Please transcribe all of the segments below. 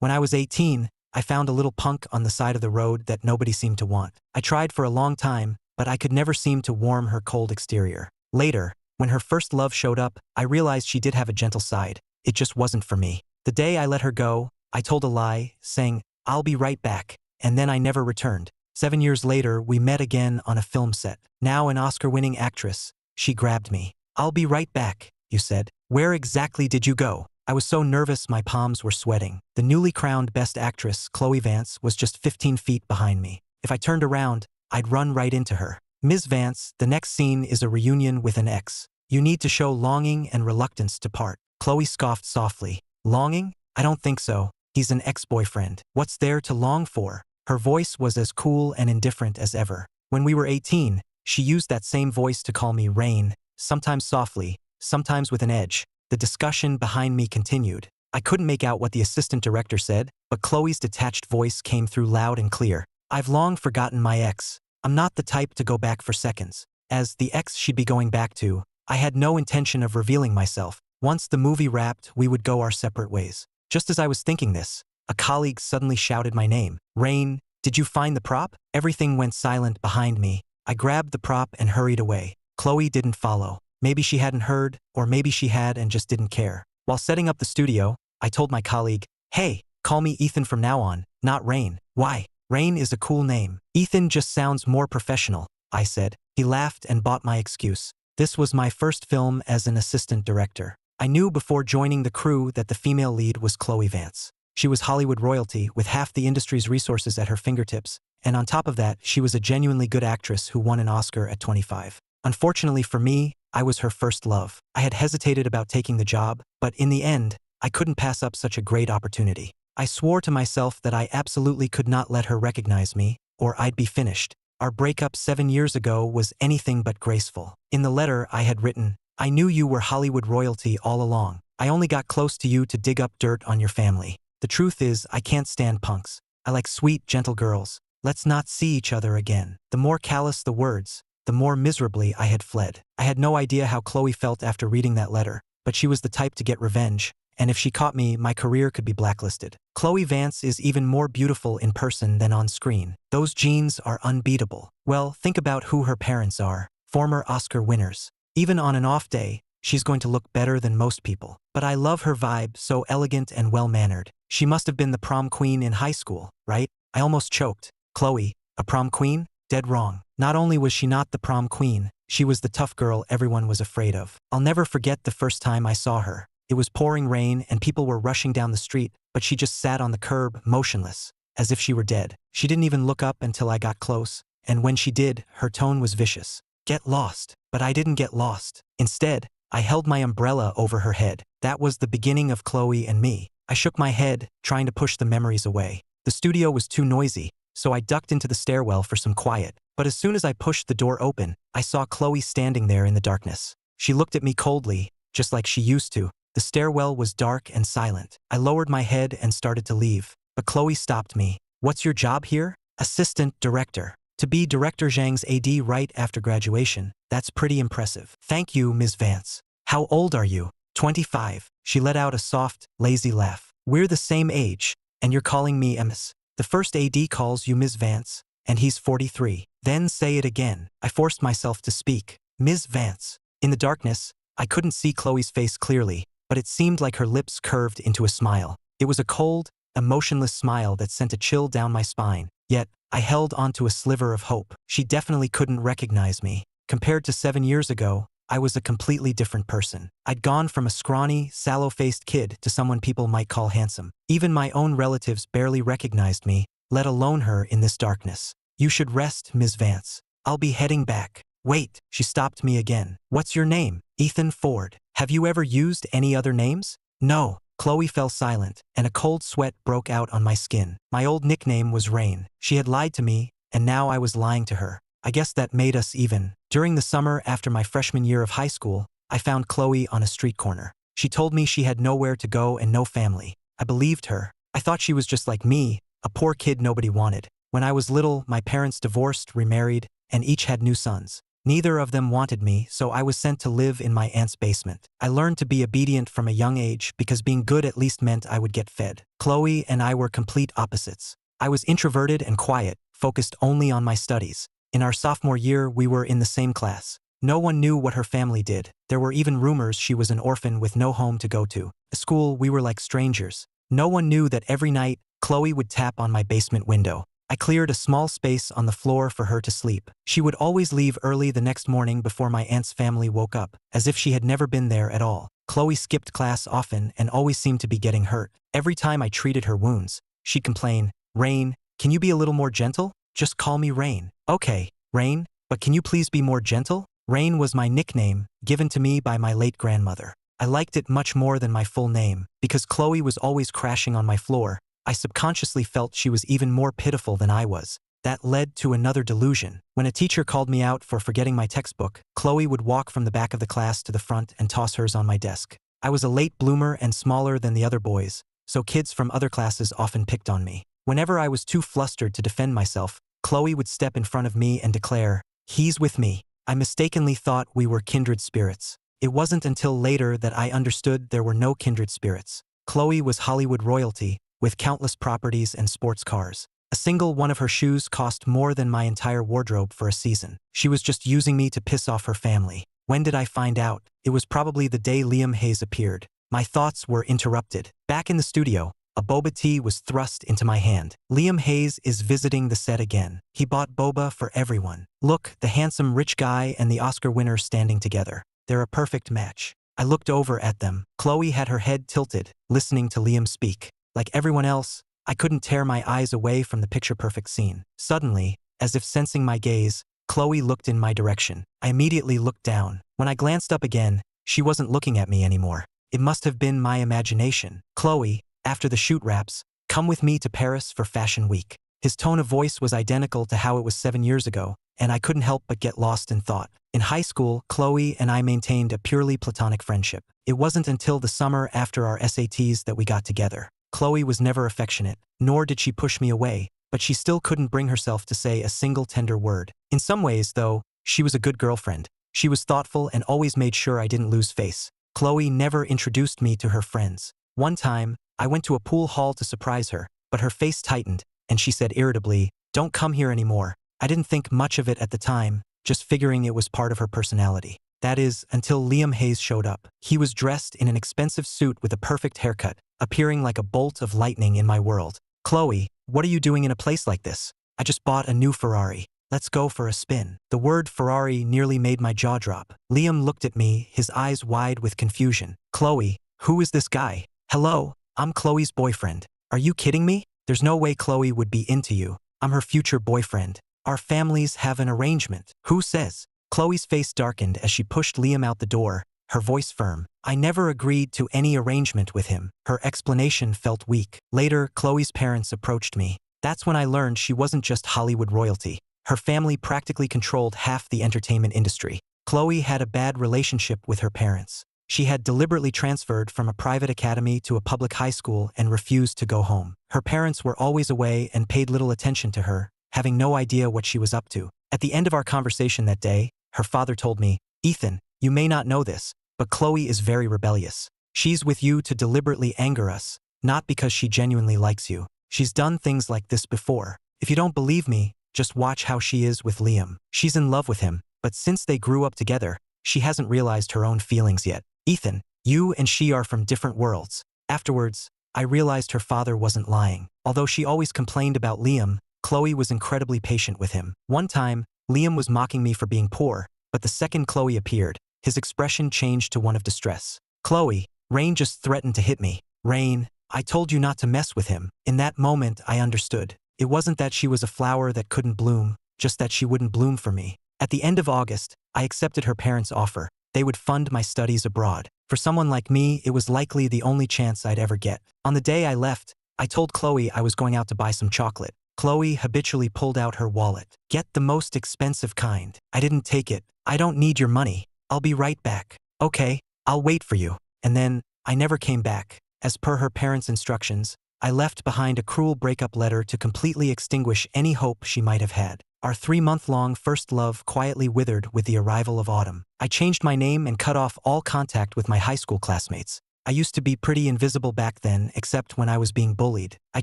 When I was 18, I found a little punk on the side of the road that nobody seemed to want. I tried for a long time, but I could never seem to warm her cold exterior. Later, when her first love showed up, I realized she did have a gentle side. It just wasn't for me. The day I let her go, I told a lie, saying, "I'll be right back," and then I never returned. 7 years later, we met again on a film set. Now an Oscar-winning actress, she grabbed me. "I'll be right back," you said. "Where exactly did you go?" I was so nervous my palms were sweating. The newly crowned Best Actress, Chloe Vance, was just 15 feet behind me. If I turned around, I'd run right into her. "Ms. Vance, the next scene is a reunion with an ex. You need to show longing and reluctance to part." Chloe scoffed softly. "Longing? I don't think so. He's an ex-boyfriend. What's there to long for?" Her voice was as cool and indifferent as ever. When we were 18, she used that same voice to call me Rain, sometimes softly, sometimes with an edge. The discussion behind me continued. I couldn't make out what the assistant director said, but Chloe's detached voice came through loud and clear. "I've long forgotten my ex. I'm not the type to go back for seconds." As the ex she'd be going back to, I had no intention of revealing myself. Once the movie wrapped, we would go our separate ways. Just as I was thinking this, a colleague suddenly shouted my name. "Rain, did you find the prop?" Everything went silent behind me. I grabbed the prop and hurried away. Chloe didn't follow. Maybe she hadn't heard, or maybe she had and just didn't care. While setting up the studio, I told my colleague, "Hey, call me Ethan from now on, not Rain." "Why? Rain is a cool name." "Ethan just sounds more professional," I said. He laughed and bought my excuse. This was my first film as an assistant director. I knew before joining the crew that the female lead was Chloe Vance. She was Hollywood royalty with half the industry's resources at her fingertips, and on top of that, she was a genuinely good actress who won an Oscar at 25. Unfortunately for me, I was her first love. I had hesitated about taking the job, but in the end, I couldn't pass up such a great opportunity. I swore to myself that I absolutely could not let her recognize me, or I'd be finished. Our breakup 7 years ago was anything but graceful. In the letter I had written, "I knew you were Hollywood royalty all along. I only got close to you to dig up dirt on your family. The truth is, I can't stand punks. I like sweet, gentle girls. Let's not see each other again." The more callous the words, the more miserably I had fled. I had no idea how Chloe felt after reading that letter, but she was the type to get revenge, and if she caught me, my career could be blacklisted. Chloe Vance is even more beautiful in person than on screen. Those genes are unbeatable. Well, think about who her parents are, former Oscar winners. Even on an off day, she's going to look better than most people. But I love her vibe, so elegant and well-mannered. She must have been the prom queen in high school, right? I almost choked. Chloe, a prom queen? Dead wrong. Not only was she not the prom queen, she was the tough girl everyone was afraid of. I'll never forget the first time I saw her. It was pouring rain and people were rushing down the street, but she just sat on the curb, motionless, as if she were dead. She didn't even look up until I got close, and when she did, her tone was vicious. "Get lost." But I didn't get lost. Instead, I held my umbrella over her head. That was the beginning of Chloe and me. I shook my head, trying to push the memories away. The studio was too noisy, so I ducked into the stairwell for some quiet. But as soon as I pushed the door open, I saw Chloe standing there in the darkness. She looked at me coldly, just like she used to. The stairwell was dark and silent. I lowered my head and started to leave, but Chloe stopped me. "What's your job here?" "Assistant director." "To be Director Zhang's AD right after graduation, that's pretty impressive." "Thank you, Ms. Vance." "How old are you?" 25. She let out a soft, lazy laugh. "We're the same age, and you're calling me Ms. The first AD calls you Ms. Vance, and he's 43. Then say it again." I forced myself to speak. "Ms. Vance." In the darkness, I couldn't see Chloe's face clearly, but it seemed like her lips curved into a smile. It was a cold, emotionless smile that sent a chill down my spine. Yet, I held onto a sliver of hope. She definitely couldn't recognize me. Compared to 7 years ago, I was a completely different person. I'd gone from a scrawny, sallow-faced kid to someone people might call handsome. Even my own relatives barely recognized me, let alone her in this darkness. "You should rest, Ms. Vance. I'll be heading back." "Wait," she stopped me again. "What's your name?" "Ethan Ford." "Have you ever used any other names?" "No." Chloe fell silent, and a cold sweat broke out on my skin. My old nickname was Rain. She had lied to me, and now I was lying to her. I guess that made us even. During the summer after my freshman year of high school, I found Chloe on a street corner. She told me she had nowhere to go and no family. I believed her. I thought she was just like me, a poor kid nobody wanted. When I was little, my parents divorced, remarried, and each had new sons. Neither of them wanted me, so I was sent to live in my aunt's basement. I learned to be obedient from a young age because being good at least meant I would get fed. Chloe and I were complete opposites. I was introverted and quiet, focused only on my studies. In our sophomore year, we were in the same class. No one knew what her family did. There were even rumors she was an orphan with no home to go to. At school, we were like strangers. No one knew that every night, Chloe would tap on my basement window. I cleared a small space on the floor for her to sleep. She would always leave early the next morning before my aunt's family woke up, as if she had never been there at all. Chloe skipped class often and always seemed to be getting hurt. Every time I treated her wounds, she'd complain, "Rain, can you be a little more gentle? Just call me Rain." "Okay, Rain, but can you please be more gentle?" Rain was my nickname, given to me by my late grandmother. I liked it much more than my full name. Because Chloe was always crashing on my floor, I subconsciously felt she was even more pitiful than I was. That led to another delusion. When a teacher called me out for forgetting my textbook, Chloe would walk from the back of the class to the front and toss hers on my desk. I was a late bloomer and smaller than the other boys, so kids from other classes often picked on me. Whenever I was too flustered to defend myself, Chloe would step in front of me and declare, "He's with me." I mistakenly thought we were kindred spirits. It wasn't until later that I understood there were no kindred spirits. Chloe was Hollywood royalty, with countless properties and sports cars. A single one of her shoes cost more than my entire wardrobe for a season. She was just using me to piss off her family. When did I find out? It was probably the day Liam Hayes appeared. My thoughts were interrupted. Back in the studio, a boba tea was thrust into my hand. Liam Hayes is visiting the set again. He bought boba for everyone. Look, the handsome rich guy and the Oscar winner standing together. They're a perfect match. I looked over at them. Chloe had her head tilted, listening to Liam speak. Like everyone else, I couldn't tear my eyes away from the picture-perfect scene. Suddenly, as if sensing my gaze, Chloe looked in my direction. I immediately looked down. When I glanced up again, she wasn't looking at me anymore. It must have been my imagination. "Chloe, after the shoot wraps, come with me to Paris for Fashion Week." His tone of voice was identical to how it was 7 years ago, and I couldn't help but get lost in thought. In high school, Chloe and I maintained a purely platonic friendship. It wasn't until the summer after our SATs that we got together. Chloe was never affectionate, nor did she push me away, but she still couldn't bring herself to say a single tender word. In some ways, though, she was a good girlfriend. She was thoughtful and always made sure I didn't lose face. Chloe never introduced me to her friends. One time, I went to a pool hall to surprise her, but her face tightened, and she said irritably, "Don't come here anymore." I didn't think much of it at the time, just figuring it was part of her personality. That is, until Liam Hayes showed up. He was dressed in an expensive suit with a perfect haircut, appearing like a bolt of lightning in my world. "Chloe, what are you doing in a place like this?" "I just bought a new Ferrari. Let's go for a spin." The word Ferrari nearly made my jaw drop. Liam looked at me, his eyes wide with confusion. "Chloe, who is this guy?" "Hello, I'm Chloe's boyfriend." "Are you kidding me? There's no way Chloe would be into you. I'm her future boyfriend. Our families have an arrangement." "Who says?" Chloe's face darkened as she pushed Liam out the door, her voice firm. "I never agreed to any arrangement with him." Her explanation felt weak. Later, Chloe's parents approached me. That's when I learned she wasn't just Hollywood royalty. Her family practically controlled half the entertainment industry. Chloe had a bad relationship with her parents. She had deliberately transferred from a private academy to a public high school and refused to go home. Her parents were always away and paid little attention to her, having no idea what she was up to. At the end of our conversation that day, her father told me, "Ethan, you may not know this, but Chloe is very rebellious. She's with you to deliberately anger us, not because she genuinely likes you. She's done things like this before. If you don't believe me, just watch how she is with Liam. She's in love with him, but since they grew up together, she hasn't realized her own feelings yet. Ethan, you and she are from different worlds." Afterwards, I realized her father wasn't lying. Although she always complained about Liam, Chloe was incredibly patient with him. One time, Liam was mocking me for being poor, but the second Chloe appeared, his expression changed to one of distress. "Chloe, Rain just threatened to hit me." "Rain, I told you not to mess with him." In that moment, I understood. It wasn't that she was a flower that couldn't bloom, just that she wouldn't bloom for me. At the end of August, I accepted her parents' offer. They would fund my studies abroad. For someone like me, it was likely the only chance I'd ever get. On the day I left, I told Chloe I was going out to buy some chocolate. Chloe habitually pulled out her wallet. "Get the most expensive kind." I didn't take it. "I don't need your money. I'll be right back." "Okay, I'll wait for you." And then, I never came back. As per her parents' instructions, I left behind a cruel breakup letter to completely extinguish any hope she might have had. Our 3-month-long first love quietly withered with the arrival of autumn. I changed my name and cut off all contact with my high school classmates. I used to be pretty invisible back then, except when I was being bullied. I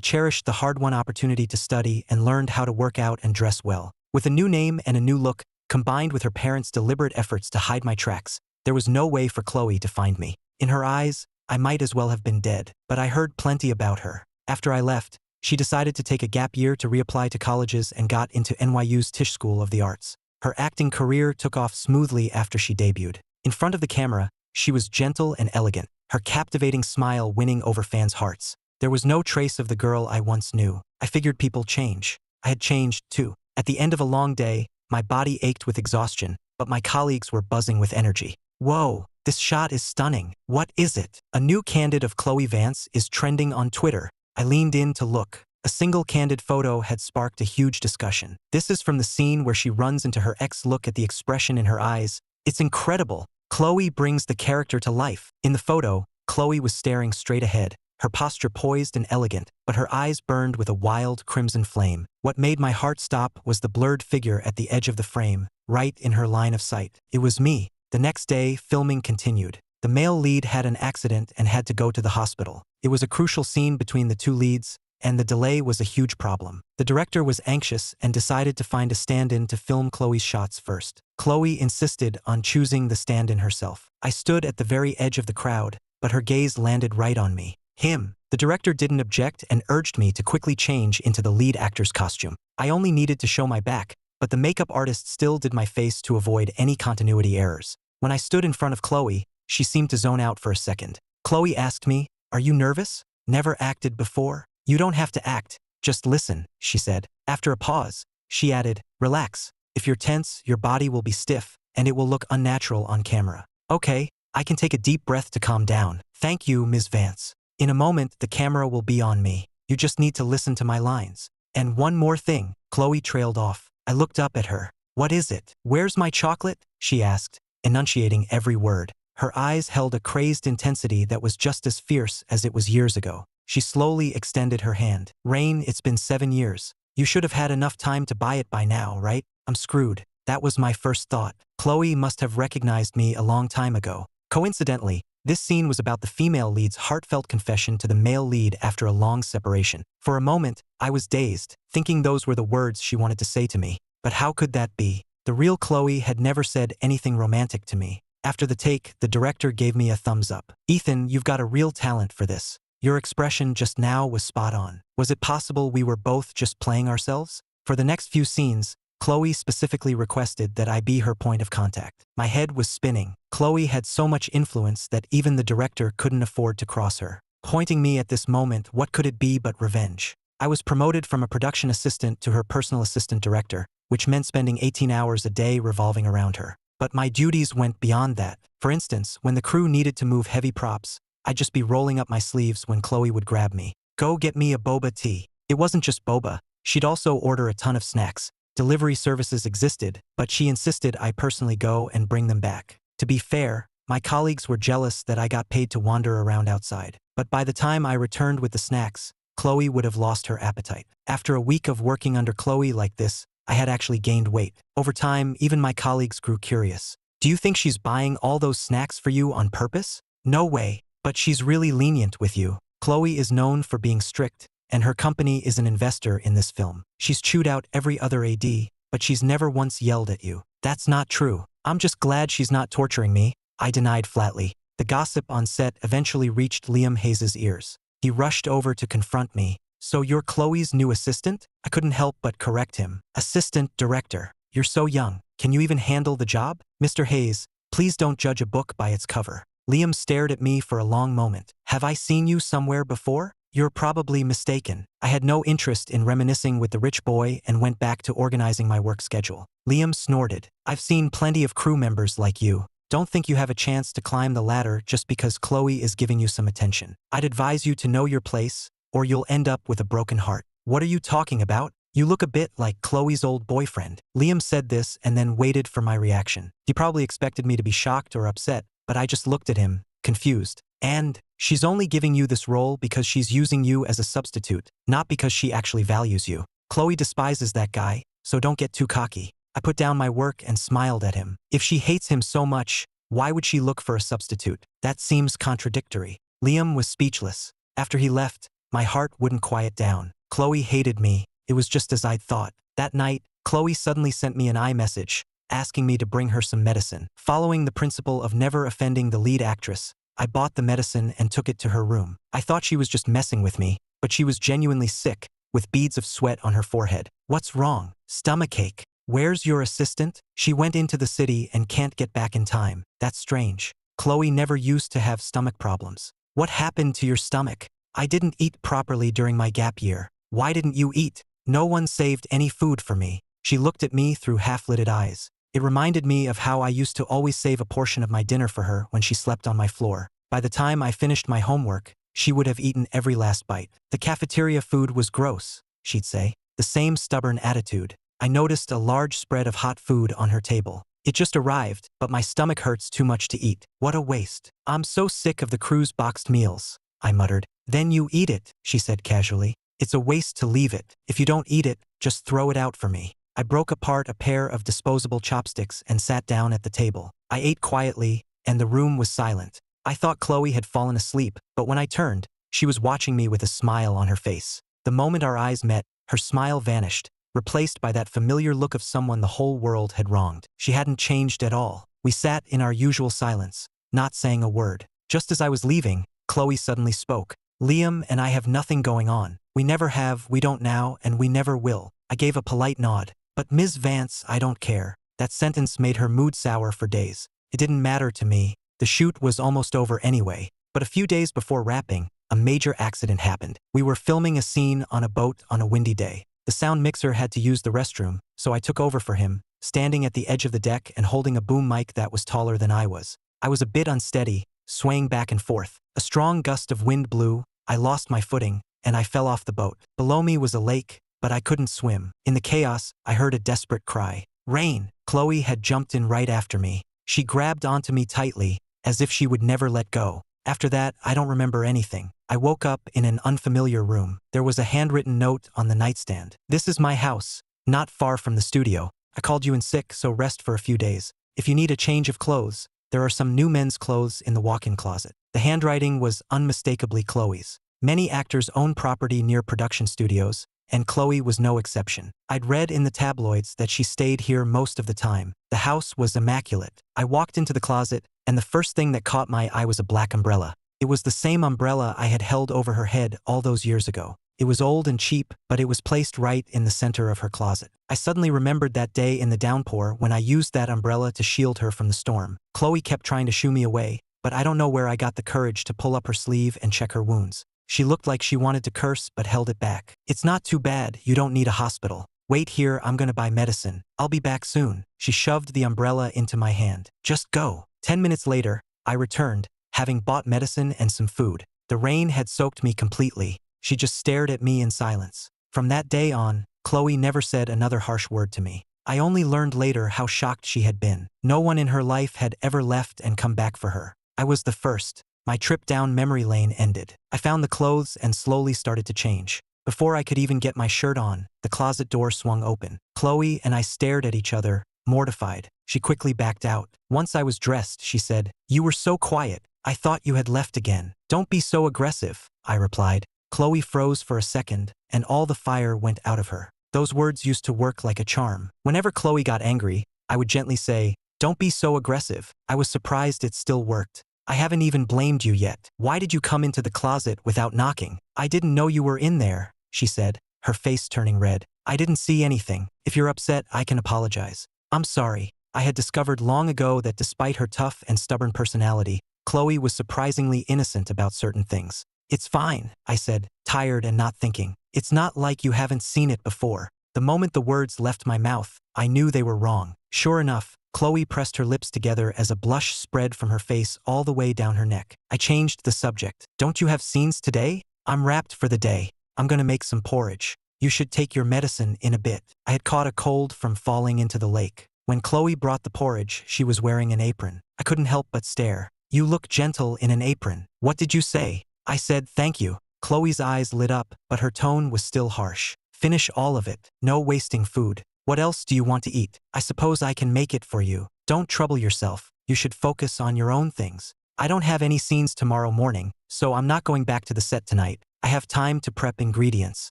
cherished the hard-won opportunity to study and learned how to work out and dress well. With a new name and a new look, combined with her parents' deliberate efforts to hide my tracks, there was no way for Chloe to find me. In her eyes, I might as well have been dead, but I heard plenty about her. After I left, she decided to take a gap year to reapply to colleges and got into NYU's Tisch School of the Arts. Her acting career took off smoothly after she debuted. In front of the camera, she was gentle and elegant, her captivating smile winning over fans' hearts. There was no trace of the girl I once knew. I figured people change. I had changed, too. At the end of a long day, my body ached with exhaustion, but my colleagues were buzzing with energy. Whoa, this shot is stunning. What is it? A new candid of Chloe Vance is trending on Twitter. I leaned in to look. A single candid photo had sparked a huge discussion. This is from the scene where she runs into her ex. Look at the expression in her eyes. It's incredible. Chloe brings the character to life. In the photo, Chloe was staring straight ahead, her posture poised and elegant, but her eyes burned with a wild crimson flame. What made my heart stop was the blurred figure at the edge of the frame, right in her line of sight. It was me. The next day, filming continued. The male lead had an accident and had to go to the hospital. It was a crucial scene between the two leads, and the delay was a huge problem. The director was anxious and decided to find a stand-in to film Chloe's shots first. Chloe insisted on choosing the stand-in herself. I stood at the very edge of the crowd, but her gaze landed right on me. Him. The director didn't object and urged me to quickly change into the lead actor's costume. I only needed to show my back, but the makeup artist still did my face to avoid any continuity errors. When I stood in front of Chloe, she seemed to zone out for a second. Chloe asked me, "Are you nervous? Never acted before?" "You don't have to act, just listen," she said. After a pause, she added, "Relax. If you're tense, your body will be stiff, and it will look unnatural on camera." "Okay, I can take a deep breath to calm down. Thank you, Ms. Vance. In a moment, the camera will be on me. You just need to listen to my lines. And one more thing." Chloe trailed off. I looked up at her. "What is it? Where's my chocolate?" she asked, enunciating every word. Her eyes held a crazed intensity that was just as fierce as it was years ago. She slowly extended her hand. "Rain, it's been 7 years. You should have had enough time to buy it by now, right? I'm screwed." That was my first thought. Chloe must have recognized me a long time ago. Coincidentally, this scene was about the female lead's heartfelt confession to the male lead after a long separation. For a moment, I was dazed, thinking those were the words she wanted to say to me. But how could that be? The real Chloe had never said anything romantic to me. After the take, the director gave me a thumbs up. "Ethan, you've got a real talent for this. Your expression just now was spot on. Was it possible we were both just playing ourselves?" For the next few scenes, Chloe specifically requested that I be her point of contact. My head was spinning. Chloe had so much influence that even the director couldn't afford to cross her. Pointing me at this moment, what could it be but revenge? I was promoted from a production assistant to her personal assistant director, which meant spending 18 hours a day revolving around her. But my duties went beyond that. For instance, when the crew needed to move heavy props, I'd just be rolling up my sleeves when Chloe would grab me. "Go get me a boba tea." It wasn't just boba. She'd also order a ton of snacks. Delivery services existed, but she insisted I personally go and bring them back. To be fair, my colleagues were jealous that I got paid to wander around outside. But by the time I returned with the snacks, Chloe would have lost her appetite. After a week of working under Chloe like this, I had actually gained weight. Over time, even my colleagues grew curious. "Do you think she's buying all those snacks for you on purpose?" "No way. But she's really lenient with you." Chloe is known for being strict, and her company is an investor in this film. She's chewed out every other AD, but she's never once yelled at you. "That's not true. I'm just glad she's not torturing me," I denied flatly. The gossip on set eventually reached Liam Hayes' ears. He rushed over to confront me. "So you're Chloe's new assistant?" I couldn't help but correct him. "Assistant director. You're so young. Can you even handle the job?" "Mr. Hayes, please don't judge a book by its cover." Liam stared at me for a long moment. "Have I seen you somewhere before?" "You're probably mistaken." I had no interest in reminiscing with the rich boy and went back to organizing my work schedule. Liam snorted. "I've seen plenty of crew members like you. Don't think you have a chance to climb the ladder just because Chloe is giving you some attention. I'd advise you to know your place, or you'll end up with a broken heart." "What are you talking about? You look a bit like Chloe's old boyfriend." Liam said this and then waited for my reaction. He probably expected me to be shocked or upset, but I just looked at him, confused. "And she's only giving you this role because she's using you as a substitute, not because she actually values you. Chloe despises that guy, so don't get too cocky. I put down my work and smiled at him. If she hates him so much, why would she look for a substitute? That seems contradictory. Liam was speechless. After he left, my heart wouldn't quiet down. Chloe hated me. It was just as I'd thought. That night, Chloe suddenly sent me an iMessage, asking me to bring her some medicine. Following the principle of never offending the lead actress, I bought the medicine and took it to her room. I thought she was just messing with me, but she was genuinely sick, with beads of sweat on her forehead. What's wrong? Stomachache. Where's your assistant? She went into the city and can't get back in time. That's strange. Chloe never used to have stomach problems. What happened to your stomach? I didn't eat properly during my gap year. Why didn't you eat? No one saved any food for me. She looked at me through half-lidded eyes. It reminded me of how I used to always save a portion of my dinner for her when she slept on my floor. By the time I finished my homework, she would have eaten every last bite. The cafeteria food was gross, she'd say. The same stubborn attitude. I noticed a large spread of hot food on her table. It just arrived, but my stomach hurts too much to eat. What a waste. I'm so sick of the crew's boxed meals, I muttered. Then you eat it, she said casually. It's a waste to leave it. If you don't eat it, just throw it out for me. I broke apart a pair of disposable chopsticks and sat down at the table. I ate quietly, and the room was silent. I thought Chloe had fallen asleep, but when I turned, she was watching me with a smile on her face. The moment our eyes met, her smile vanished, replaced by that familiar look of someone the whole world had wronged. She hadn't changed at all. We sat in our usual silence, not saying a word. Just as I was leaving, Chloe suddenly spoke. Liam and I have nothing going on. We never have, we don't now, and we never will. I gave a polite nod. But Ms. Vance, I don't care. That sentence made her mood sour for days. It didn't matter to me. The shoot was almost over anyway. But a few days before wrapping, a major accident happened. We were filming a scene on a boat on a windy day. The sound mixer had to use the restroom, so I took over for him, standing at the edge of the deck and holding a boom mic that was taller than I was. I was a bit unsteady, swaying back and forth. A strong gust of wind blew, I lost my footing, and I fell off the boat. Below me was a lake, but I couldn't swim. In the chaos, I heard a desperate cry. Rain! Chloe had jumped in right after me. She grabbed onto me tightly, as if she would never let go. After that, I don't remember anything. I woke up in an unfamiliar room. There was a handwritten note on the nightstand. This is my house, not far from the studio. I called you in sick, so rest for a few days. If you need a change of clothes, there are some new men's clothes in the walk-in closet. The handwriting was unmistakably Chloe's. Many actors own property near production studios, and Chloe was no exception. I'd read in the tabloids that she stayed here most of the time. The house was immaculate. I walked into the closet, and the first thing that caught my eye was a black umbrella. It was the same umbrella I had held over her head all those years ago. It was old and cheap, but it was placed right in the center of her closet. I suddenly remembered that day in the downpour when I used that umbrella to shield her from the storm. Chloe kept trying to shoo me away, but I don't know where I got the courage to pull up her sleeve and check her wounds. She looked like she wanted to curse but held it back. It's not too bad, you don't need a hospital. Wait here, I'm gonna buy medicine. I'll be back soon. She shoved the umbrella into my hand. Just go. 10 minutes later, I returned, having bought medicine and some food. The rain had soaked me completely. She just stared at me in silence. From that day on, Chloe never said another harsh word to me. I only learned later how shocked she had been. No one in her life had ever left and come back for her. I was the first. My trip down memory lane ended. I found the clothes and slowly started to change. Before I could even get my shirt on, the closet door swung open. Chloe and I stared at each other, mortified. She quickly backed out. Once I was dressed, she said, "You were so quiet. I thought you had left again." "Don't be so aggressive," I replied. Chloe froze for a second, and all the fire went out of her. Those words used to work like a charm. Whenever Chloe got angry, I would gently say, "Don't be so aggressive." I was surprised it still worked. "I haven't even blamed you yet. Why did you come into the closet without knocking?" "I didn't know you were in there," she said, her face turning red. "I didn't see anything. If you're upset, I can apologize." "I'm sorry." I had discovered long ago that despite her tough and stubborn personality, Chloe was surprisingly innocent about certain things. "It's fine," I said, tired and not thinking. "It's not like you haven't seen it before." The moment the words left my mouth, I knew they were wrong. Sure enough, Chloe pressed her lips together as a blush spread from her face all the way down her neck. I changed the subject. "Don't you have scenes today?" "I'm wrapped for the day. I'm gonna make some porridge. You should take your medicine in a bit." I had caught a cold from falling into the lake. When Chloe brought the porridge, she was wearing an apron. I couldn't help but stare. "You look gentle in an apron." "What did you say?" I said, "Thank you." Chloe's eyes lit up, but her tone was still harsh. "Finish all of it. No wasting food." What else do you want to eat? I suppose I can make it for you. Don't trouble yourself. You should focus on your own things. I don't have any scenes tomorrow morning, so I'm not going back to the set tonight. I have time to prep ingredients.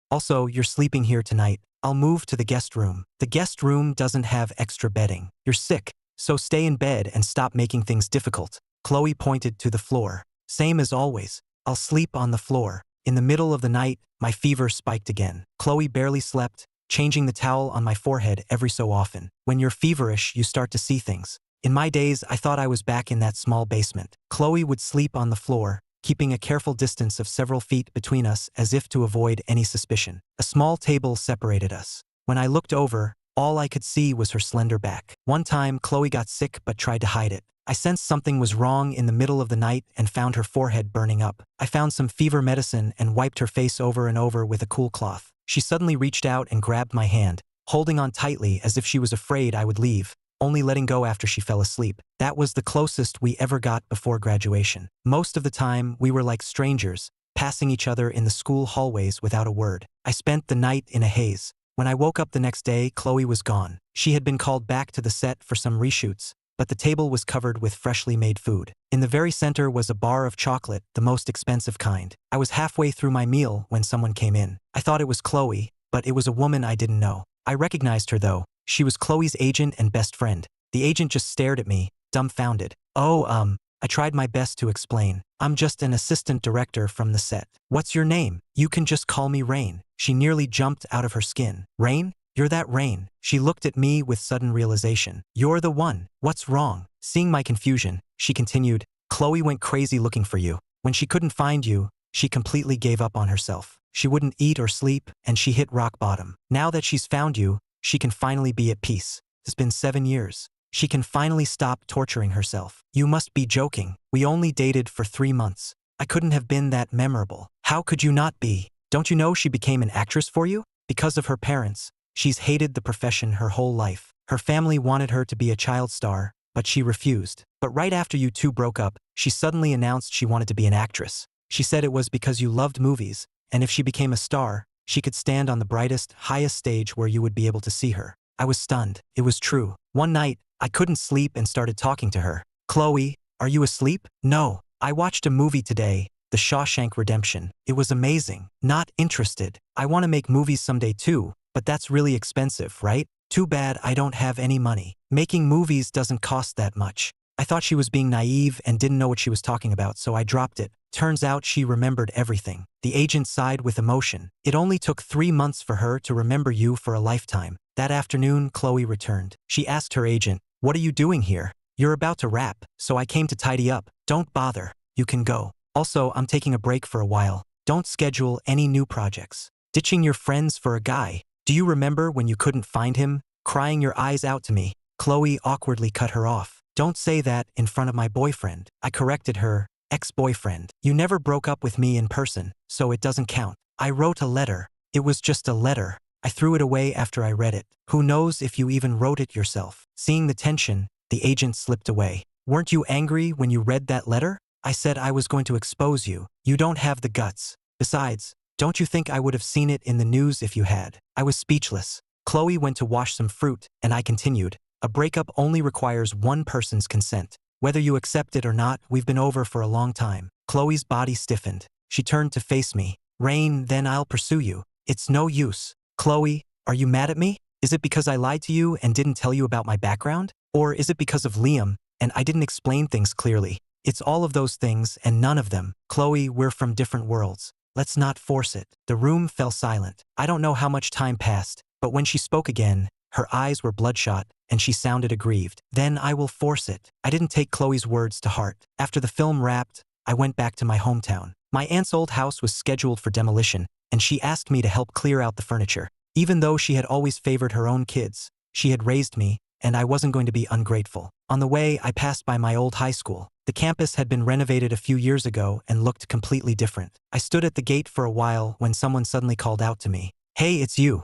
Also, you're sleeping here tonight. I'll move to the guest room. The guest room doesn't have extra bedding. You're sick, so stay in bed and stop making things difficult. Chloe pointed to the floor. Same as always. I'll sleep on the floor. In the middle of the night, my fever spiked again. Chloe barely slept, changing the towel on my forehead every so often. When you're feverish, you start to see things. In my days, I thought I was back in that small basement. Chloe would sleep on the floor, keeping a careful distance of several feet between us as if to avoid any suspicion. A small table separated us. When I looked over, all I could see was her slender back. One time, Chloe got sick but tried to hide it. I sensed something was wrong in the middle of the night and found her forehead burning up. I found some fever medicine and wiped her face over and over with a cool cloth. She suddenly reached out and grabbed my hand, holding on tightly as if she was afraid I would leave, only letting go after she fell asleep. That was the closest we ever got before graduation. Most of the time, we were like strangers, passing each other in the school hallways without a word. I spent the night in a haze. When I woke up the next day, Chloe was gone. She had been called back to the set for some reshoots, but the table was covered with freshly made food. In the very center was a bar of chocolate, the most expensive kind. I was halfway through my meal when someone came in. I thought it was Chloe, but it was a woman I didn't know. I recognized her though. She was Chloe's agent and best friend. The agent just stared at me, dumbfounded. I tried my best to explain. I'm just an assistant director from the set. What's your name? You can just call me Rain. She nearly jumped out of her skin. Rain? You're that Rain. She looked at me with sudden realization. You're the one. What's wrong? Seeing my confusion, she continued, Chloe went crazy looking for you. When she couldn't find you, she completely gave up on herself. She wouldn't eat or sleep, and she hit rock bottom. Now that she's found you, she can finally be at peace. It's been 7 years. She can finally stop torturing herself. You must be joking. We only dated for 3 months. I couldn't have been that memorable. How could you not be? Don't you know she became an actress for you? Because of her parents. She's hated the profession her whole life. Her family wanted her to be a child star, but she refused. But right after you two broke up, she suddenly announced she wanted to be an actress. She said it was because you loved movies, and if she became a star, she could stand on the brightest, highest stage where you would be able to see her. I was stunned. It was true. One night, I couldn't sleep and started talking to her. Chloe, are you asleep? No. I watched a movie today, The Shawshank Redemption. It was amazing. Not interested. I want to make movies someday too, but that's really expensive, right? Too bad I don't have any money. Making movies doesn't cost that much. I thought she was being naive and didn't know what she was talking about, so I dropped it. Turns out she remembered everything. The agent sighed with emotion. It only took 3 months for her to remember you for a lifetime. That afternoon, Chloe returned. She asked her agent, "What are you doing here?" "You're about to wrap, so I came to tidy up." "Don't bother. You can go. Also, I'm taking a break for a while. Don't schedule any new projects." Ditching your friends for a guy. Do you remember when you couldn't find him, crying your eyes out to me? Chloe awkwardly cut her off. "Don't say that in front of my boyfriend." I corrected her. "Ex-boyfriend. You never broke up with me in person, so it doesn't count. I wrote a letter. It was just a letter. I threw it away after I read it. Who knows if you even wrote it yourself." Seeing the tension, the agent slipped away. "Weren't you angry when you read that letter?" "I said I was going to expose you. You don't have the guts. Besides, don't you think I would have seen it in the news if you had?" I was speechless. Chloe went to wash some fruit, and I continued. "A breakup only requires one person's consent. Whether you accept it or not, we've been over for a long time." Chloe's body stiffened. She turned to face me. "Rain, then I'll pursue you. It's no use." "Chloe, are you mad at me? Is it because I lied to you and didn't tell you about my background? Or is it because of Liam, and I didn't explain things clearly?" "It's all of those things and none of them. Chloe, we're from different worlds. Let's not force it." The room fell silent. I don't know how much time passed, but when she spoke again, her eyes were bloodshot, and she sounded aggrieved. "Then I will force it." I didn't take Chloe's words to heart. After the film wrapped, I went back to my hometown. My aunt's old house was scheduled for demolition, and she asked me to help clear out the furniture. Even though she had always favored her own kids, she had raised me, and I wasn't going to be ungrateful. On the way, I passed by my old high school. The campus had been renovated a few years ago and looked completely different. I stood at the gate for a while when someone suddenly called out to me. "Hey, it's you.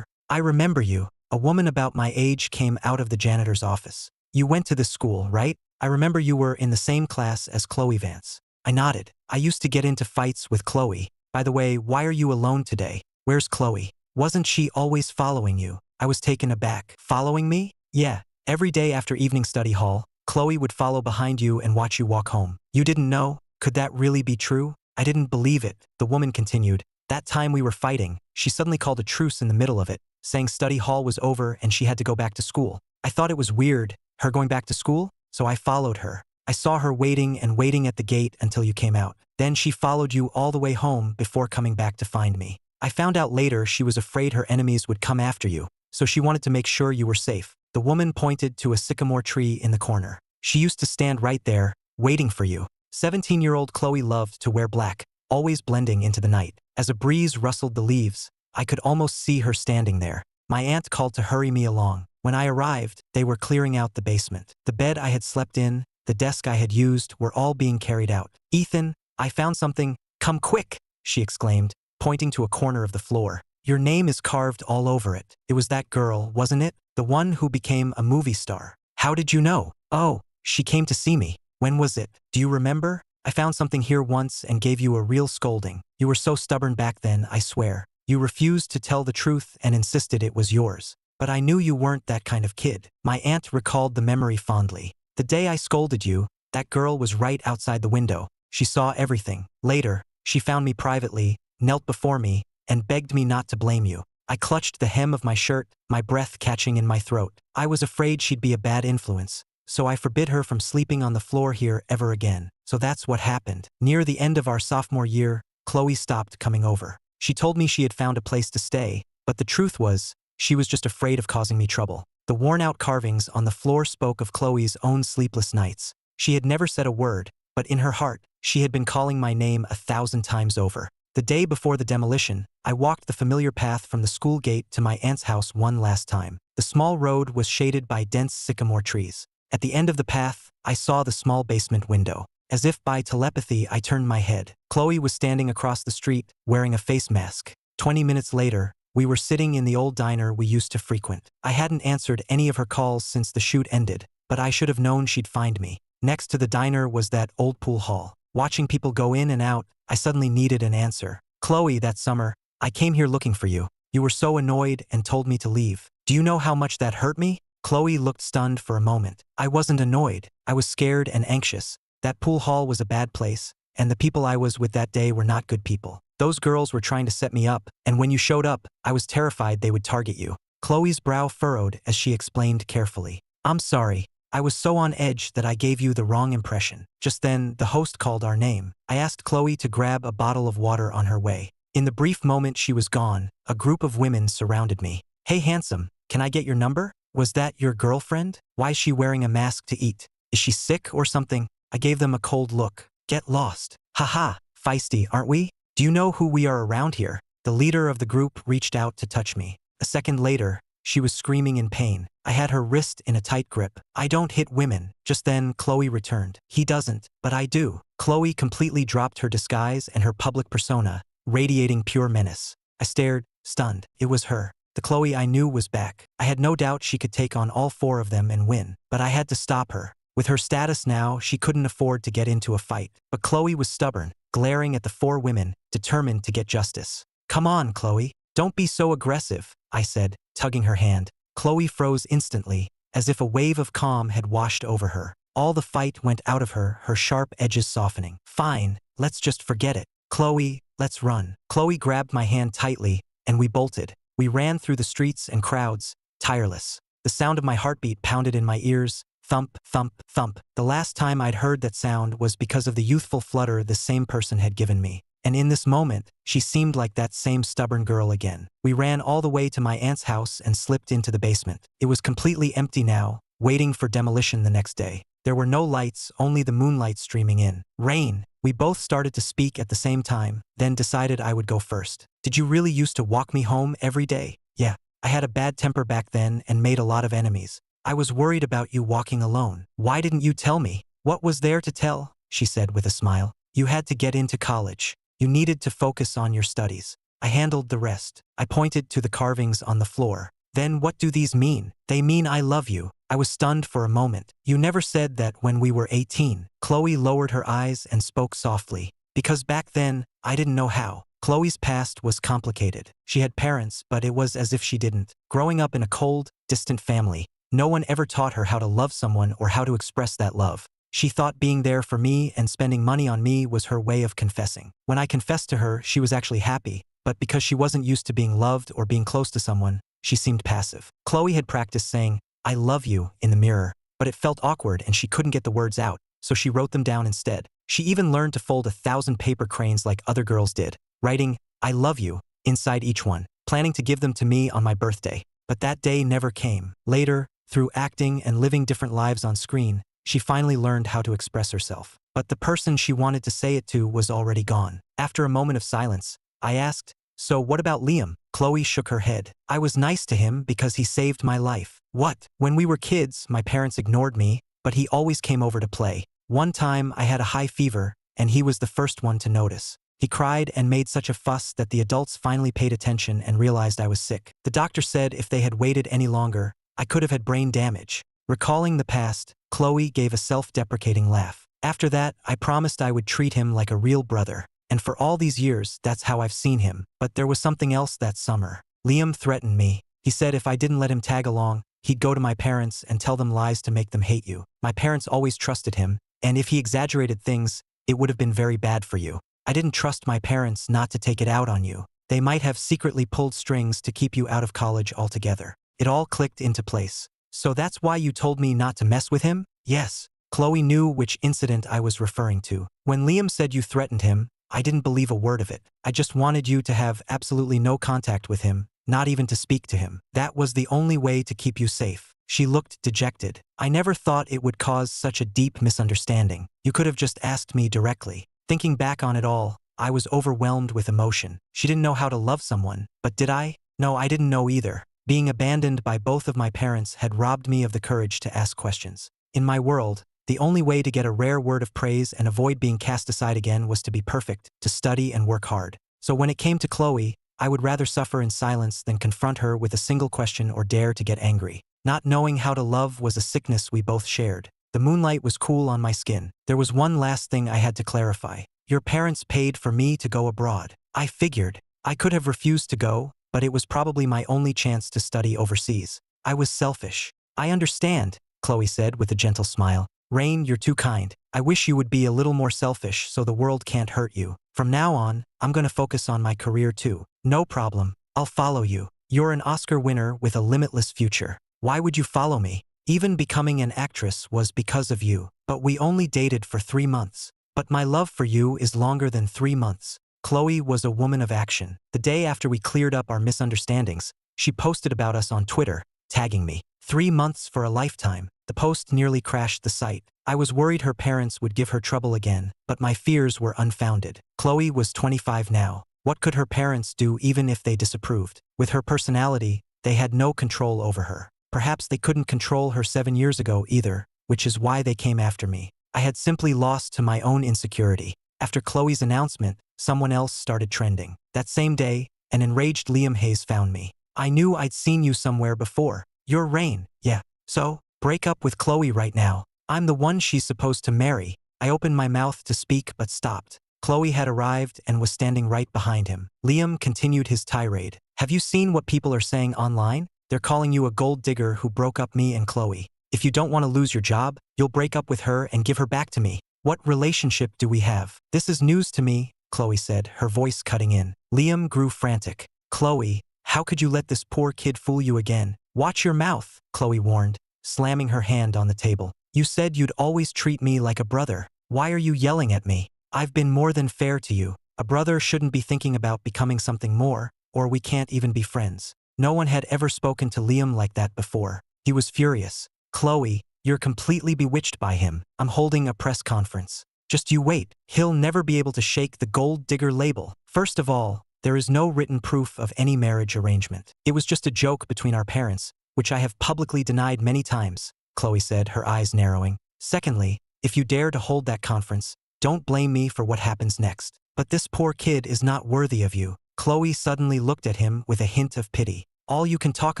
I remember you." A woman about my age came out of the janitor's office. "You went to this school, right? I remember you were in the same class as Chloe Vance." I nodded. "I used to get into fights with Chloe. By the way, why are you alone today? Where's Chloe? Wasn't she always following you?" I was taken aback. Following me? Yeah. Every day after evening study hall, Chloe would follow behind you and watch you walk home. You didn't know? Could that really be true? I didn't believe it, the woman continued. That time we were fighting, she suddenly called a truce in the middle of it, saying study hall was over and she had to go back to school. I thought it was weird, her going back to school, so I followed her. I saw her waiting and waiting at the gate until you came out. Then she followed you all the way home before coming back to find me. I found out later she was afraid her enemies would come after you, so she wanted to make sure you were safe. The woman pointed to a sycamore tree in the corner. She used to stand right there, waiting for you. 17-year-old Chloe loved to wear black, always blending into the night. As a breeze rustled the leaves, I could almost see her standing there. My aunt called to hurry me along. When I arrived, they were clearing out the basement. The bed I had slept in, the desk I had used were all being carried out. Ethan, I found something. Come quick, she exclaimed, pointing to a corner of the floor. Your name is carved all over it. It was that girl, wasn't it? The one who became a movie star. How did you know? Oh, she came to see me. When was it? Do you remember? I found something here once and gave you a real scolding. You were so stubborn back then, I swear. You refused to tell the truth and insisted it was yours. But I knew you weren't that kind of kid. My aunt recalled the memory fondly. The day I scolded you, that girl was right outside the window. She saw everything. Later, she found me privately, knelt before me, and begged me not to blame you. I clutched the hem of my shirt, my breath catching in my throat. I was afraid she'd be a bad influence, so I forbid her from sleeping on the floor here ever again. So that's what happened. Near the end of our sophomore year, Chloe stopped coming over. She told me she had found a place to stay, but the truth was, she was just afraid of causing me trouble. The worn-out carvings on the floor spoke of Chloe's own sleepless nights. She had never said a word, but in her heart, she had been calling my name 1,000 times over. The day before the demolition, I walked the familiar path from the school gate to my aunt's house one last time. The small road was shaded by dense sycamore trees. At the end of the path, I saw the small basement window. As if by telepathy, I turned my head. Chloe was standing across the street, wearing a face mask. 20 minutes later, we were sitting in the old diner we used to frequent. I hadn't answered any of her calls since the shoot ended, but I should have known she'd find me. Next to the diner was that old pool hall. Watching people go in and out, I suddenly needed an answer. Chloe, that summer, I came here looking for you. You were so annoyed and told me to leave. Do you know how much that hurt me? Chloe looked stunned for a moment. I wasn't annoyed. I was scared and anxious. That pool hall was a bad place, and the people I was with that day were not good people. Those girls were trying to set me up, and when you showed up, I was terrified they would target you. Chloe's brow furrowed as she explained carefully. I'm sorry. I was so on edge that I gave you the wrong impression. Just then, the host called our name. I asked Chloe to grab a bottle of water on her way. In the brief moment she was gone, a group of women surrounded me. Hey handsome, can I get your number? Was that your girlfriend? Why is she wearing a mask to eat? Is she sick or something? I gave them a cold look. Get lost. Haha, feisty, aren't we? Do you know who we are around here? The leader of the group reached out to touch me. A second later, she was screaming in pain. I had her wrist in a tight grip. I don't hit women. Just then, Chloe returned. He doesn't, but I do. Chloe completely dropped her disguise and her public persona, radiating pure menace. I stared, stunned. It was her. The Chloe I knew was back. I had no doubt she could take on all four of them and win, but I had to stop her. With her status now, she couldn't afford to get into a fight. But Chloe was stubborn, glaring at the four women, determined to get justice. Come on, Chloe. Don't be so aggressive, I said, tugging her hand. Chloe froze instantly, as if a wave of calm had washed over her. All the fight went out of her, her sharp edges softening. Fine, let's just forget it. Chloe, let's run. Chloe grabbed my hand tightly, and we bolted. We ran through the streets and crowds, tireless. The sound of my heartbeat pounded in my ears. Thump, thump, thump. The last time I'd heard that sound was because of the youthful flutter the same person had given me. And in this moment, she seemed like that same stubborn girl again. We ran all the way to my aunt's house and slipped into the basement. It was completely empty now, waiting for demolition the next day. There were no lights, only the moonlight streaming in. Rain. We both started to speak at the same time, then decided I would go first. Did you really used to walk me home every day? Yeah. I had a bad temper back then and made a lot of enemies. I was worried about you walking alone. Why didn't you tell me? What was there to tell? She said with a smile. You had to get into college. You needed to focus on your studies. I handled the rest. I pointed to the carvings on the floor. Then what do these mean? They mean I love you. I was stunned for a moment. You never said that when we were 18. Chloe lowered her eyes and spoke softly. Because back then, I didn't know how. Chloe's past was complicated. She had parents, but it was as if she didn't. Growing up in a cold, distant family, no one ever taught her how to love someone or how to express that love. She thought being there for me and spending money on me was her way of confessing. When I confessed to her, she was actually happy, but because she wasn't used to being loved or being close to someone, she seemed passive. Chloe had practiced saying, "I love you," in the mirror, but it felt awkward and she couldn't get the words out, so she wrote them down instead. She even learned to fold 1,000 paper cranes like other girls did, writing, "I love you," inside each one, planning to give them to me on my birthday. But that day never came. Later, through acting and living different lives on screen, she finally learned how to express herself. But the person she wanted to say it to was already gone. After a moment of silence, I asked, "So what about Liam?" Chloe shook her head. "I was nice to him because he saved my life." "What?" "When we were kids, my parents ignored me, but he always came over to play. One time I had a high fever, and he was the first one to notice. He cried and made such a fuss that the adults finally paid attention and realized I was sick. The doctor said if they had waited any longer, I could have had brain damage." Recalling the past, Chloe gave a self-deprecating laugh. "After that, I promised I would treat him like a real brother. And for all these years, that's how I've seen him. But there was something else that summer. Liam threatened me. He said if I didn't let him tag along, he'd go to my parents and tell them lies to make them hate you. My parents always trusted him, and if he exaggerated things, it would have been very bad for you. I didn't trust my parents not to take it out on you. They might have secretly pulled strings to keep you out of college altogether." It all clicked into place. "So that's why you told me not to mess with him?" "Yes." Chloe knew which incident I was referring to. "When Liam said you threatened him, I didn't believe a word of it. I just wanted you to have absolutely no contact with him, not even to speak to him. That was the only way to keep you safe." She looked dejected. "I never thought it would cause such a deep misunderstanding. You could have just asked me directly." Thinking back on it all, I was overwhelmed with emotion. She didn't know how to love someone, but did I? No, I didn't know either. Being abandoned by both of my parents had robbed me of the courage to ask questions. In my world, the only way to get a rare word of praise and avoid being cast aside again was to be perfect, to study and work hard. So when it came to Chloe, I would rather suffer in silence than confront her with a single question or dare to get angry. Not knowing how to love was a sickness we both shared. The moonlight was cool on my skin. There was one last thing I had to clarify. "Your parents paid for me to go abroad." I figured. I could have refused to go, but it was probably my only chance to study overseas. I was selfish. "I understand," Chloe said with a gentle smile. "Rain, you're too kind. I wish you would be a little more selfish so the world can't hurt you. From now on, I'm gonna focus on my career too." "No problem. I'll follow you. You're an Oscar winner with a limitless future. Why would you follow me? Even becoming an actress was because of you. But we only dated for 3 months. But my love for you is longer than 3 months." Chloe was a woman of action. The day after we cleared up our misunderstandings, she posted about us on Twitter, tagging me. 3 months for a lifetime. The post nearly crashed the site. I was worried her parents would give her trouble again, but my fears were unfounded. Chloe was 25 now. What could her parents do even if they disapproved? With her personality, they had no control over her. Perhaps they couldn't control her 7 years ago either, which is why they came after me. I had simply lost to my own insecurity. After Chloe's announcement, someone else started trending. That same day, an enraged Liam Hayes found me. "I knew I'd seen you somewhere before. You're Rain." "Yeah. So? Break up with Chloe right now. I'm the one she's supposed to marry." I opened my mouth to speak but stopped. Chloe had arrived and was standing right behind him. Liam continued his tirade. "Have you seen what people are saying online? They're calling you a gold digger who broke up me and Chloe. If you don't want to lose your job, you'll break up with her and give her back to me. What relationship do we have?" "This is news to me," Chloe said, her voice cutting in. Liam grew frantic. "Chloe, how could you let this poor kid fool you again?" "Watch your mouth," Chloe warned, slamming her hand on the table. "You said you'd always treat me like a brother. Why are you yelling at me? I've been more than fair to you. A brother shouldn't be thinking about becoming something more, or we can't even be friends." No one had ever spoken to Liam like that before. He was furious. "Chloe, you're completely bewitched by him. I'm holding a press conference. Just you wait. He'll never be able to shake the gold digger label. First of all, there is no written proof of any marriage arrangement. It was just a joke between our parents, which I have publicly denied many times," Chloe said, her eyes narrowing. "Secondly, if you dare to hold that conference, don't blame me for what happens next. But this poor kid is not worthy of you." Chloe suddenly looked at him with a hint of pity. "All you can talk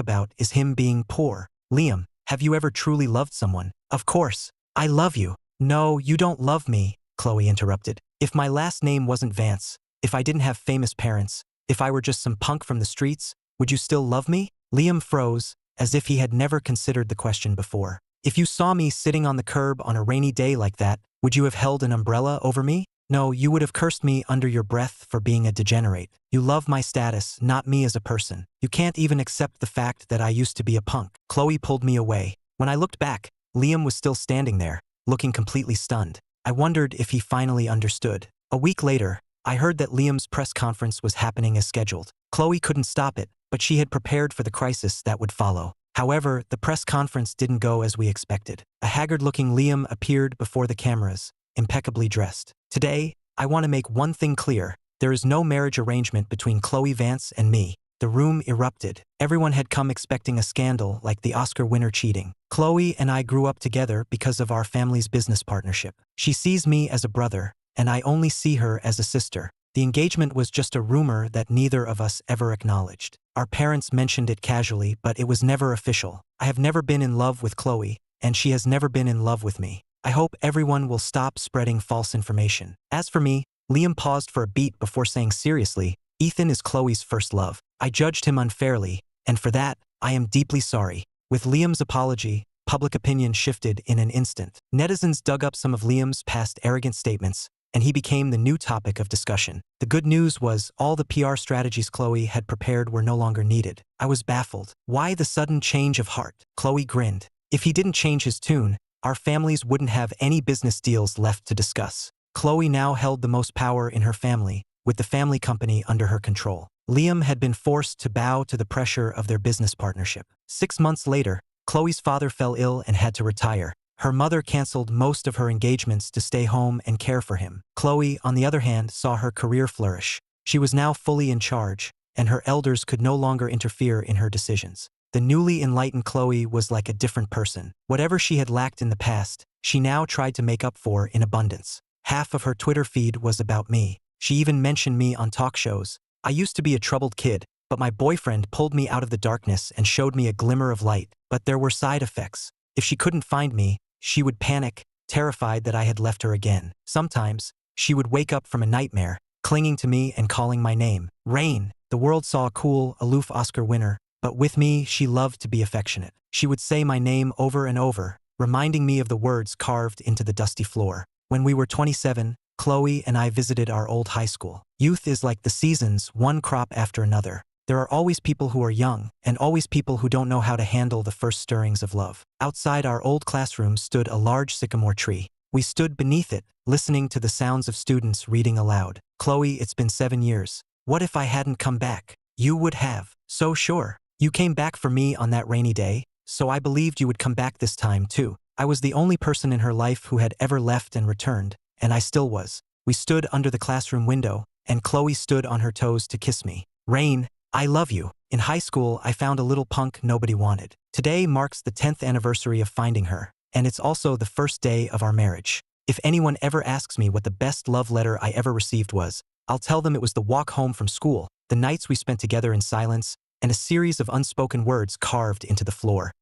about is him being poor. Liam, have you ever truly loved someone?" "Of course. I love you." "No, you don't love me," Chloe interrupted. "If my last name wasn't Vance, If I didn't have famous parents, if I were just some punk from the streets, would you still love me? Liam froze, as if he had never considered the question before. If you saw me sitting on the curb on a rainy day like that, would you have held an umbrella over me? No, you would have cursed me under your breath for being a degenerate. You love my status, not me as a person. You can't even accept the fact that I used to be a punk. Chloe pulled me away. When I looked back, Liam was still standing there, looking completely stunned. I wondered if he finally understood. A week later, I heard that Liam's press conference was happening as scheduled. Chloe couldn't stop it, but she had prepared for the crisis that would follow. However, the press conference didn't go as we expected. A haggard-looking Liam appeared before the cameras, impeccably dressed. Today, I want to make one thing clear. There is no marriage arrangement between Chloe Vance and me. The room erupted. Everyone had come expecting a scandal like the Oscar winner cheating. Chloe and I grew up together because of our family's business partnership. She sees me as a brother, and I only see her as a sister. The engagement was just a rumor that neither of us ever acknowledged. Our parents mentioned it casually, but it was never official. I have never been in love with Chloe, and she has never been in love with me. I hope everyone will stop spreading false information. As for me, Liam paused for a beat before saying seriously, Ethan is Chloe's first love. I judged him unfairly, and for that, I am deeply sorry. With Liam's apology, public opinion shifted in an instant. Netizens dug up some of Liam's past arrogant statements, and he became the new topic of discussion. The good news was all the PR strategies Chloe had prepared were no longer needed. I was baffled. Why the sudden change of heart? Chloe grinned. If he didn't change his tune, our families wouldn't have any business deals left to discuss. Chloe now held the most power in her family, with the family company under her control. Liam had been forced to bow to the pressure of their business partnership. 6 months later, Chloe's father fell ill and had to retire. Her mother canceled most of her engagements to stay home and care for him. Chloe, on the other hand, saw her career flourish. She was now fully in charge, and her elders could no longer interfere in her decisions. The newly enlightened Chloe was like a different person. Whatever she had lacked in the past, she now tried to make up for in abundance. Half of her Twitter feed was about me. She even mentioned me on talk shows. I used to be a troubled kid, but my boyfriend pulled me out of the darkness and showed me a glimmer of light. But there were side effects. If she couldn't find me, she would panic, terrified that I had left her again. Sometimes, she would wake up from a nightmare, clinging to me and calling my name. Rain. The world saw a cool, aloof Oscar winner, but with me, she loved to be affectionate. She would say my name over and over, reminding me of the words carved into the dusty floor. When we were 27, Chloe and I visited our old high school. Youth is like the seasons, one crop after another. There are always people who are young, and always people who don't know how to handle the first stirrings of love. Outside our old classroom stood a large sycamore tree. We stood beneath it, listening to the sounds of students reading aloud. Chloe, it's been 7 years. What if I hadn't come back? You would have. So sure. You came back for me on that rainy day, so I believed you would come back this time too. I was the only person in her life who had ever left and returned, and I still was. We stood under the classroom window, and Chloe stood on her toes to kiss me. Rain, I love you. In high school, I found a little punk nobody wanted. Today marks the 10th anniversary of finding her, and it's also the first day of our marriage. If anyone ever asks me what the best love letter I ever received was, I'll tell them it was the walk home from school, the nights we spent together in silence, and a series of unspoken words carved into the floor.